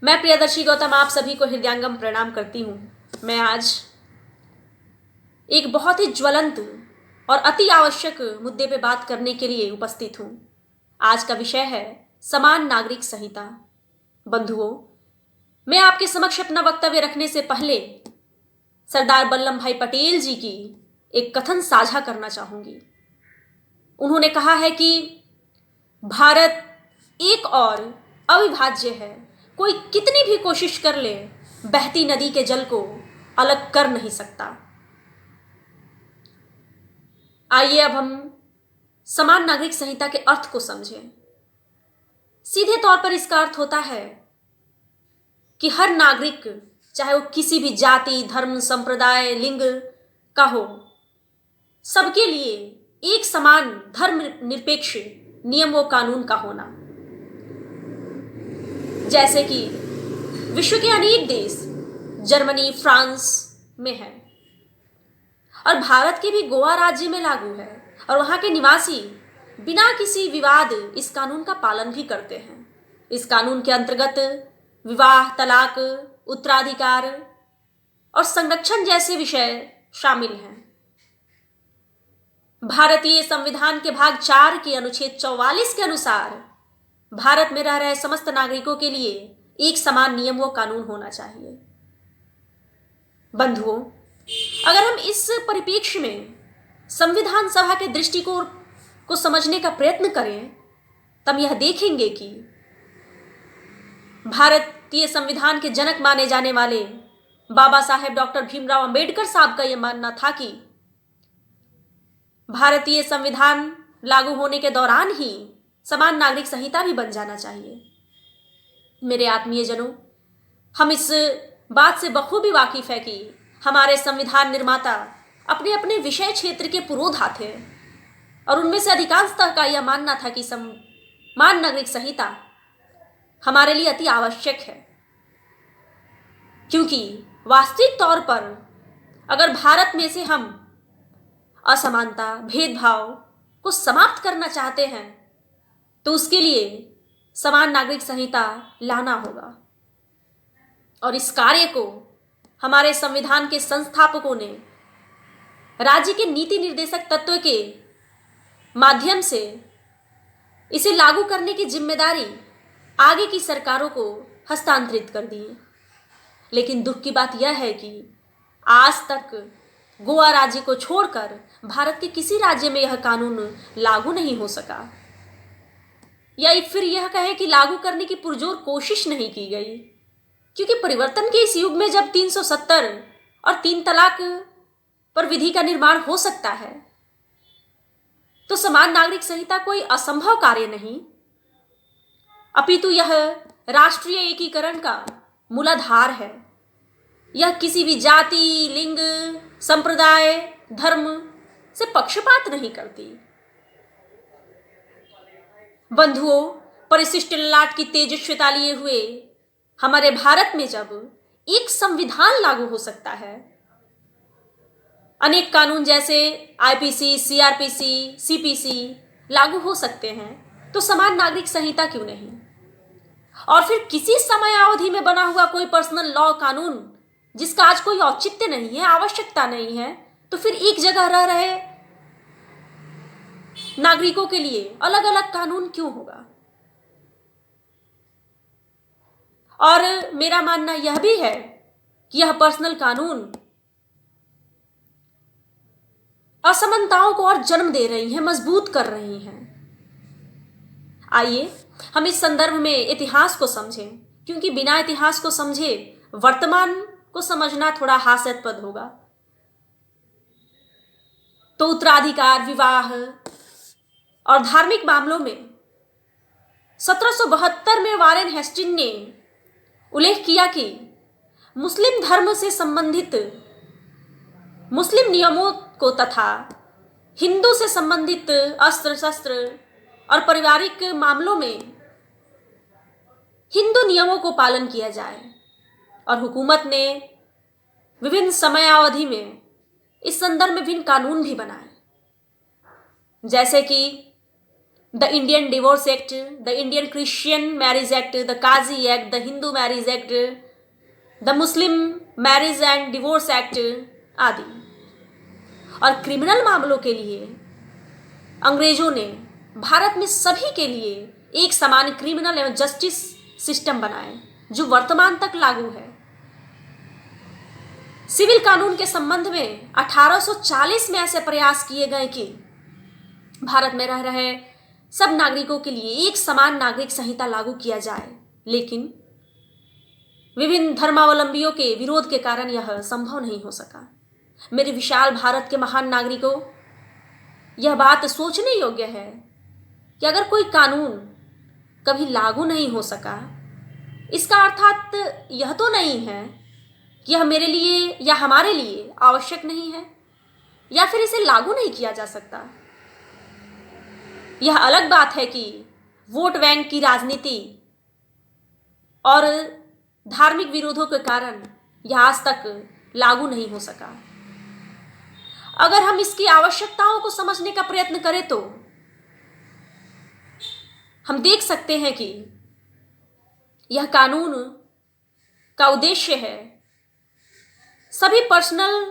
मैं प्रियदर्शी गौतम आप सभी को हृदयंगम प्रणाम करती हूँ। मैं आज एक बहुत ही ज्वलंत और अति आवश्यक मुद्दे पे बात करने के लिए उपस्थित हूँ। आज का विषय है समान नागरिक संहिता। बंधुओं, मैं आपके समक्ष अपना वक्तव्य रखने से पहले सरदार वल्लभ भाई पटेल जी की एक कथन साझा करना चाहूंगी। उन्होंने कहा है कि भारत एक और अविभाज्य है, कोई कितनी भी कोशिश कर ले बहती नदी के जल को अलग कर नहीं सकता। आइए अब हम समान नागरिक संहिता के अर्थ को समझें। सीधे तौर पर इसका अर्थ होता है कि हर नागरिक, चाहे वो किसी भी जाति, धर्म, संप्रदाय, लिंग का हो, सबके लिए एक समान धर्म निरपेक्ष नियम व कानून का होना। जैसे कि विश्व के अनेक देश जर्मनी, फ्रांस में है और भारत के भी गोवा राज्य में लागू है और वहां के निवासी बिना किसी विवाद इस कानून का पालन भी करते हैं। इस कानून के अंतर्गत विवाह, तलाक, उत्तराधिकार और संरक्षण जैसे विषय शामिल हैं। भारतीय संविधान के भाग 4 के अनुच्छेद 44 के अनुसार भारत में रह रहे समस्त नागरिकों के लिए एक समान नियम व कानून होना चाहिए। बंधुओं, अगर हम इस परिप्रेक्ष्य में संविधान सभा के दृष्टिकोण को समझने का प्रयत्न करें, तब यह देखेंगे कि भारतीय संविधान के जनक माने जाने वाले बाबा साहेब डॉक्टर भीमराव अंबेडकर साहब का यह मानना था कि भारतीय संविधान लागू होने के दौरान ही समान नागरिक संहिता भी बन जाना चाहिए। मेरे आत्मीय जनों, हम इस बात से बखूबी वाकिफ है कि हमारे संविधान निर्माता अपने अपने विषय क्षेत्र के पुरोधा थे और उनमें से अधिकांशतः का यह मानना था कि समान नागरिक संहिता हमारे लिए अति आवश्यक है, क्योंकि वास्तविक तौर पर अगर भारत में से हम असमानता, भेदभाव को समाप्त करना चाहते हैं तो उसके लिए समान नागरिक संहिता लाना होगा। और इस कार्य को हमारे संविधान के संस्थापकों ने राज्य के नीति निर्देशक तत्व के माध्यम से इसे लागू करने की जिम्मेदारी आगे की सरकारों को हस्तांतरित कर दी। लेकिन दुख की बात यह है कि आज तक गोवा राज्य को छोड़कर भारत के किसी राज्य में यह कानून लागू नहीं हो सका, या फिर यह कहें कि लागू करने की पुरजोर कोशिश नहीं की गई, क्योंकि परिवर्तन के इस युग में जब 370 और 3 तलाक पर विधि का निर्माण हो सकता है तो समान नागरिक संहिता कोई असंभव कार्य नहीं, अपितु यह राष्ट्रीय एकीकरण का मूलाधार है। यह किसी भी जाति, लिंग, संप्रदाय, धर्म से पक्षपात नहीं करती। बंधुओं, परिशिष्ट ललाट की तेजस्विता लिए हुए हमारे भारत में जब एक संविधान लागू हो सकता है, अनेक कानून जैसे आईपीसी, सीआरपीसी, सीपीसी लागू हो सकते हैं, तो समान नागरिक संहिता क्यों नहीं? और फिर किसी समय अवधि में बना हुआ कोई पर्सनल लॉ कानून जिसका आज कोई औचित्य नहीं है, आवश्यकता नहीं है, तो फिर एक जगह रह रहे नागरिकों के लिए अलग अलग कानून क्यों होगा? और मेरा मानना यह भी है कि यह पर्सनल कानून असमानताओं को और जन्म दे रही हैं, मजबूत कर रही हैं। आइए हम इस संदर्भ में इतिहास को समझें, क्योंकि बिना इतिहास को समझे वर्तमान को समझना थोड़ा हास्यास्पद होगा। तो उत्तराधिकार, विवाह और धार्मिक मामलों में 1772 में वारेन हेस्टिंग ने उल्लेख किया कि मुस्लिम धर्म से संबंधित मुस्लिम नियमों को तथा हिंदू से संबंधित अस्त्र शस्त्र और पारिवारिक मामलों में हिंदू नियमों को पालन किया जाए। और हुकूमत ने विभिन्न समयावधि में इस संदर्भ में विभिन्न कानून भी बनाए, जैसे कि the Indian divorce act, the Indian Christian marriage act, the Qazi act, the Hindu marriage act, the Muslim marriage and divorce act आदि। और क्रिमिनल मामलों के लिए अंग्रेजों ने भारत में सभी के लिए एक समान क्रिमिनल एवं जस्टिस सिस्टम बनाए जो वर्तमान तक लागू है। सिविल कानून के संबंध में 1840 में ऐसे प्रयास किए गए कि भारत में रह रहे सब नागरिकों के लिए एक समान नागरिक संहिता लागू किया जाए, लेकिन विभिन्न धर्मावलंबियों के विरोध के कारण यह संभव नहीं हो सका। मेरे विशाल भारत के महान नागरिकों, यह बात सोचने योग्य है कि अगर कोई कानून कभी लागू नहीं हो सका, इसका अर्थात यह तो नहीं है कि यह मेरे लिए या हमारे लिए आवश्यक नहीं है या फिर इसे लागू नहीं किया जा सकता। यह अलग बात है कि वोट बैंक की राजनीति और धार्मिक विरोधों के कारण यह आज तक लागू नहीं हो सका। अगर हम इसकी आवश्यकताओं को समझने का प्रयत्न करें तो हम देख सकते हैं कि यह कानून का उद्देश्य है सभी पर्सनल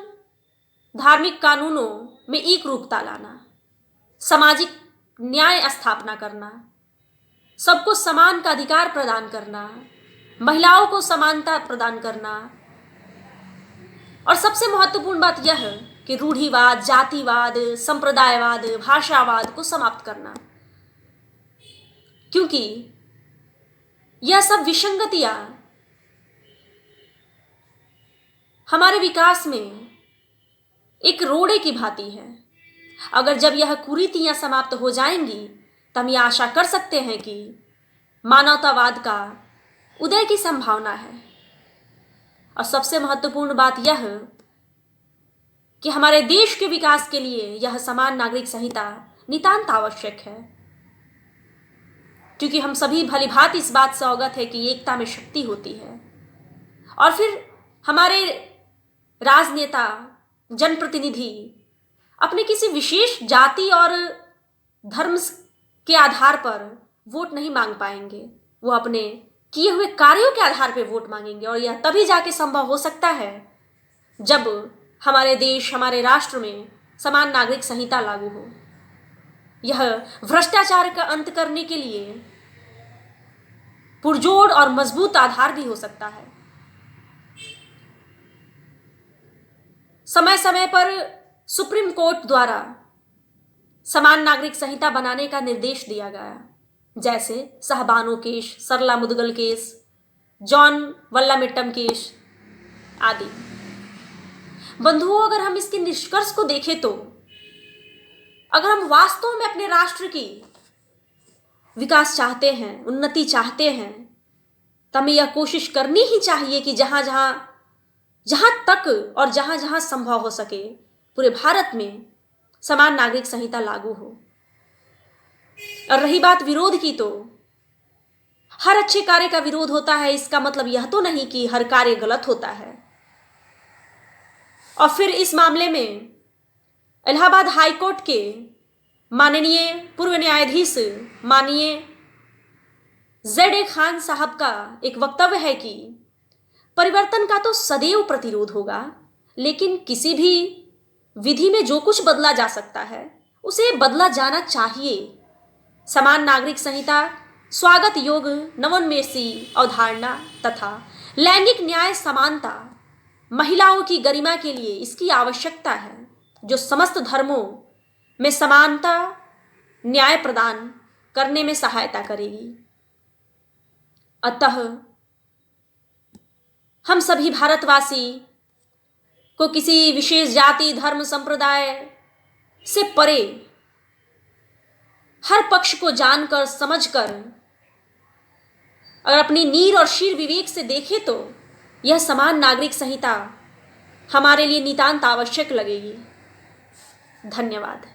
धार्मिक कानूनों में एक रूपता लाना, सामाजिक न्याय स्थापना करना, सबको समान का अधिकार प्रदान करना, महिलाओं को समानता प्रदान करना, और सबसे महत्वपूर्ण बात यह है कि रूढ़िवाद, जातिवाद, संप्रदायवाद, भाषावाद को समाप्त करना, क्योंकि यह सब विसंगतियां हमारे विकास में एक रोड़े की भांति है। अगर जब यह कुरीतियां समाप्त हो जाएंगी तो हम यह आशा कर सकते हैं कि मानवतावाद का उदय की संभावना है। और सबसे महत्वपूर्ण बात यह कि हमारे देश के विकास के लिए यह समान नागरिक संहिता नितांत आवश्यक है, क्योंकि हम सभी भलीभांति इस बात से अवगत है कि एकता में शक्ति होती है। और फिर हमारे राजनेता, जनप्रतिनिधि अपने किसी विशेष जाति और धर्म के आधार पर वोट नहीं मांग पाएंगे, वो अपने किए हुए कार्यों के आधार पर वोट मांगेंगे। और यह तभी जाके संभव हो सकता है जब हमारे देश, हमारे राष्ट्र में समान नागरिक संहिता लागू हो। यह भ्रष्टाचार का अंत करने के लिए पुरजोर और मजबूत आधार भी हो सकता है। समय समय पर सुप्रीम कोर्ट द्वारा समान नागरिक संहिता बनाने का निर्देश दिया गया, जैसे साहबानो केस, सरला मुदगल केस, जॉन वल्लामिट्टम केस आदि। बंधुओं, अगर हम इसके निष्कर्ष को देखें तो अगर हम वास्तव में अपने राष्ट्र की विकास चाहते हैं, उन्नति चाहते हैं, तो हमें यह कोशिश करनी ही चाहिए कि जहां तक और जहां संभव हो सके पूरे भारत में समान नागरिक संहिता लागू हो। और रही बात विरोध की, तो हर अच्छे कार्य का विरोध होता है, इसका मतलब यह तो नहीं कि हर कार्य गलत होता है। और फिर इस मामले में इलाहाबाद हाई कोर्ट के माननीय पूर्व न्यायाधीश माननीय Z.A. खान साहब का एक वक्तव्य है कि परिवर्तन का तो सदैव प्रतिरोध होगा, लेकिन किसी भी विधि में जो कुछ बदला जा सकता है उसे बदला जाना चाहिए। समान नागरिक संहिता स्वागत योग्य नवोन्मेषी अवधारणा तथा लैंगिक न्याय, समानता, महिलाओं की गरिमा के लिए इसकी आवश्यकता है, जो समस्त धर्मों में समानता, न्याय प्रदान करने में सहायता करेगी। अतः हम सभी भारतवासी को किसी विशेष जाति, धर्म, संप्रदाय से परे हर पक्ष को जानकर, समझकर अगर अपनी नीर और शीर विवेक से देखें तो यह समान नागरिक संहिता हमारे लिए नितांत आवश्यक लगेगी। धन्यवाद।